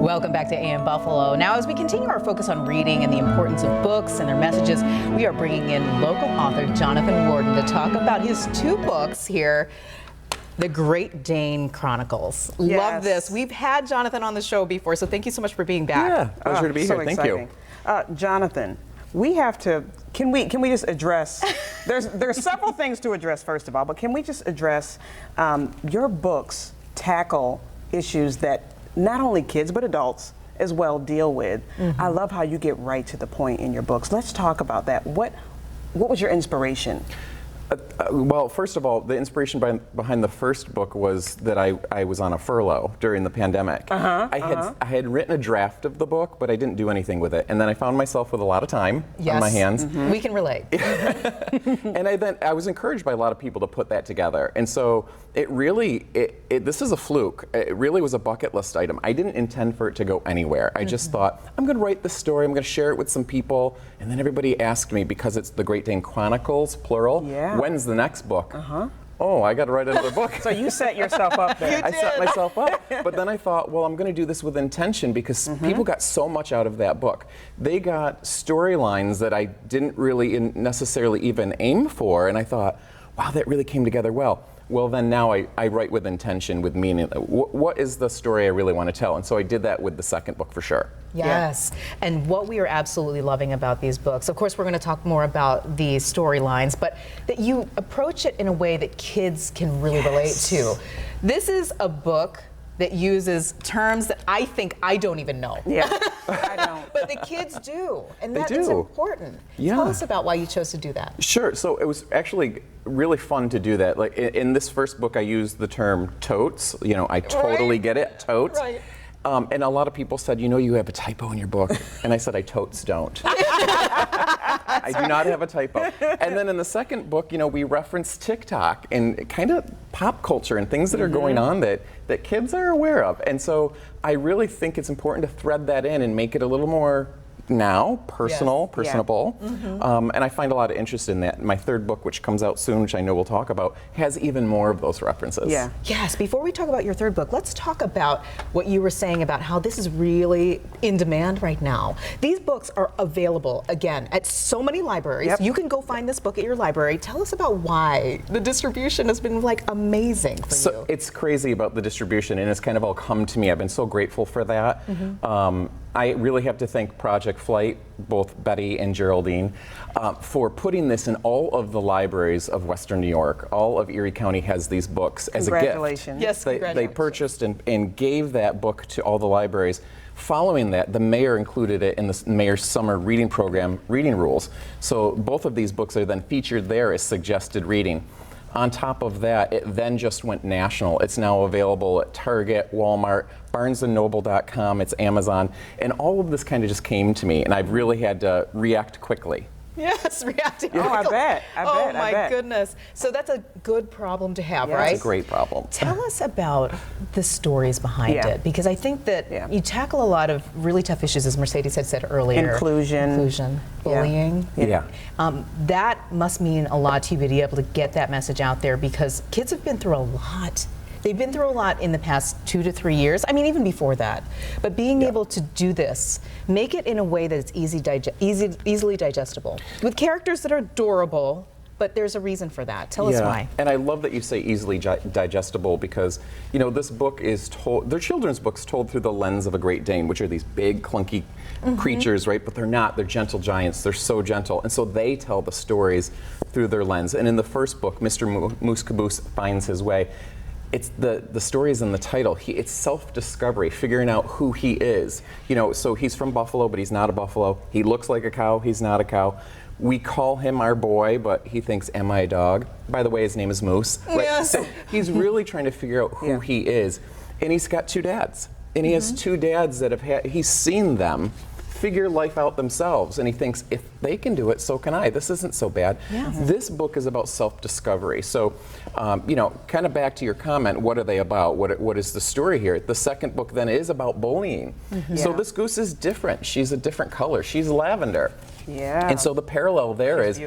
Welcome back to AM Buffalo. Now, as we continue our focus on reading and the importance of books and their messages, we are bringing in local author Jonathan Worden to talk about his 2 books here, The Great Dane Chronicles. Yes. Love this. We've had Jonathan on the show before, so thank you so much for being back. Yeah, pleasure to be so here. exciting. Thank you. Jonathan, we have to, can we just address, there's several things to address first of all, but can we just address your books tackle issues that not only kids but adults as well deal with. I love how you get right to the point in your books. Let's talk about that. What was your inspiration? Well, first of all, the inspiration behind the first book was that I was on a furlough during the pandemic. I had written a draft of the book, but I didn't do anything with it. And then I found myself with a lot of time on my hands. We can relate. And I was encouraged by a lot of people to put that together. And so it really, this is a fluke. It really was a bucket list item. I didn't intend for it to go anywhere. I just thought, I'm going to write this story, I'm going to share it with some people. And then everybody asked me, because it's the Great Dane Chronicles, plural, when's the next book? Oh, I got to write another book. So you set yourself up there. I set myself up. But then I thought, well, I'm going to do this with intention because people got so much out of that book. They got storylines that I didn't really necessarily even aim for. And I thought, wow, that really came together well. Well, then now I write with intention, with meaning. What is the story I really want to tell? And so I did that with the second book for sure. Yes, and what we are absolutely loving about these books, of course we're going to talk more about the storylines, but that you approach it in a way that kids can really relate to. This is a book that uses terms that I think I don't even know. Yeah, I don't. But the kids do, and that They is do. important. Yeah. Tell us about why you chose to do that. Sure. So it was actually really fun to do that. Like in this first book, I used the term totes. You know, I totally get it, totes. Right. And a lot of people said, you know, you have a typo in your book. And I said, I totes don't. I do not have a typo. And then in the second book, you know, we reference TikTok and kind of pop culture and things that are going on that kids are aware of. And so I really think it's important to thread that in and make it a little more personable. And I find a lot of interest in that. My third book, which comes out soon, which I know we'll talk about, has even more of those references. Yeah. Yes, before we talk about your third book, let's talk about what you were saying about how this is really in demand right now. These books are available, again, at so many libraries. You can go find this book at your library. Tell us about why the distribution has been like amazing for you. It's crazy about the distribution, and it's kind of all come to me. I've been so grateful for that. I really have to thank Project Flight, both Betty and Geraldine, for putting this in all of the libraries of Western New York. All of Erie County has these books as a gift. Congratulations. Yes, They purchased and gave that book to all the libraries. Following that, the mayor included it in the mayor's summer reading program, Reading Rules. So both of these books are then featured there as suggested reading. On top of that, it then just went national. It's now available at Target, Walmart, BarnesandNoble.com, it's Amazon, and all of this kind of just came to me, and I've really had to react quickly. Yes, reacting. Oh, I bet. Oh my goodness. So that's a good problem to have, right? It's a great problem. Tell us about the stories behind it, because I think that you tackle a lot of really tough issues, as Mercedes had said earlier. Inclusion, bullying. That must mean a lot to you to be able to get that message out there, because kids have been through a lot. They've been through a lot in the past 2 to 3 years. I mean, even before that. But being able to do this, make it in a way that it's easily digestible, with characters that are adorable, but there's a reason for that. Tell us why. And I love that you say easily digestible, because, you know, this book is told, they're children's books told through the lens of a Great Dane, which are these big, clunky creatures, right? But they're not. They're gentle giants. They're so gentle. And so they tell the stories through their lens. And in the first book, Mr. Moose Caboose finds his way. It's the story is in the title. It's self-discovery, figuring out who he is. You know, so he's from Buffalo, but he's not a buffalo. He looks like a cow. He's not a cow. We call him our boy, but he thinks, am I a dog? By the way, his name is Moose. Right? Yes. So he's really trying to figure out who he is. And he's got 2 dads. And he has 2 dads that he's seen them figure life out themselves, and he thinks, if they can do it, so can I. This isn't so bad. This book is about self-discovery. So, you know, kind of back to your comment, what are they about? What is the story here? The second book then is about bullying. So this goose is different. She's a different color. She's lavender. And so the parallel there is,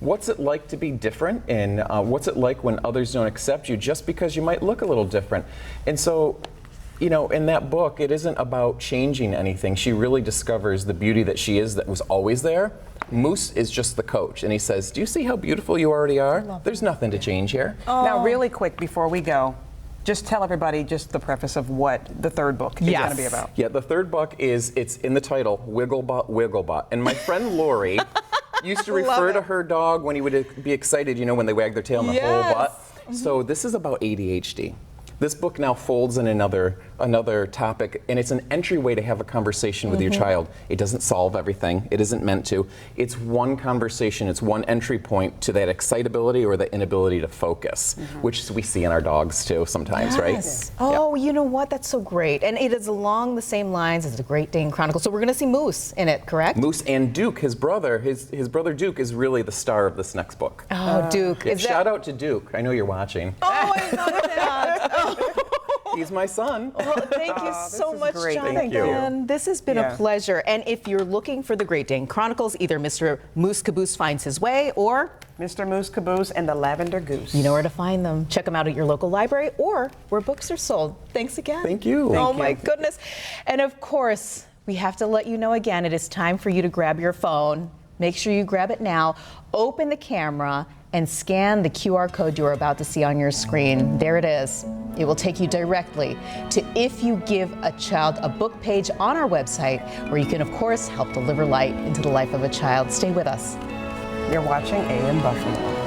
what's it like to be different, and what's it like when others don't accept you just because you might look a little different? And so you know, in that book, it isn't about changing anything. She really discovers the beauty that she is that was always there. Moose is just the coach, and he says, do you see how beautiful you already are? There's nothing to change here. Now, really quick before we go, just tell everybody just the preface of what the third book is going to be about. Yeah, the third book it's in the title, Wigglebot, Wigglebot. And my friend Lori used to refer to her dog when he would be excited, you know, when they wag their tail in the whole butt. So this is about ADHD. This book now folds in another topic, and it's an entryway to have a conversation with your child. It doesn't solve everything. It isn't meant to. It's one conversation. It's one entry point to that excitability or the inability to focus, which we see in our dogs too sometimes, right? Oh, you know what? That's so great. And it is along the same lines as the Great Dane Chronicles. So we're going to see Moose in it, correct? Moose and Duke, his brother Duke is really the star of this next book. Oh, Duke. Shout out to Duke. I know you're watching. Oh, I love that. He's my son. Well, thank you so much, Jonathan. Thank you. This has been a pleasure. And if you're looking for the Great Dane Chronicles, either Mr. Moose Caboose Finds His Way or Mr. Moose Caboose and the Lavender Goose. You know where to find them. Check them out at your local library or where books are sold. Thanks again. Thank you. My goodness. And of course, we have to let you know again, it is time for you to grab your phone. Make sure you grab it now. Open the camera and scan the QR code you're about to see on your screen. There it is. It will take you directly to If You Give a Child a Book page on our website, where you can, of course, help deliver light into the life of a child. Stay with us. You're watching AM Buffalo.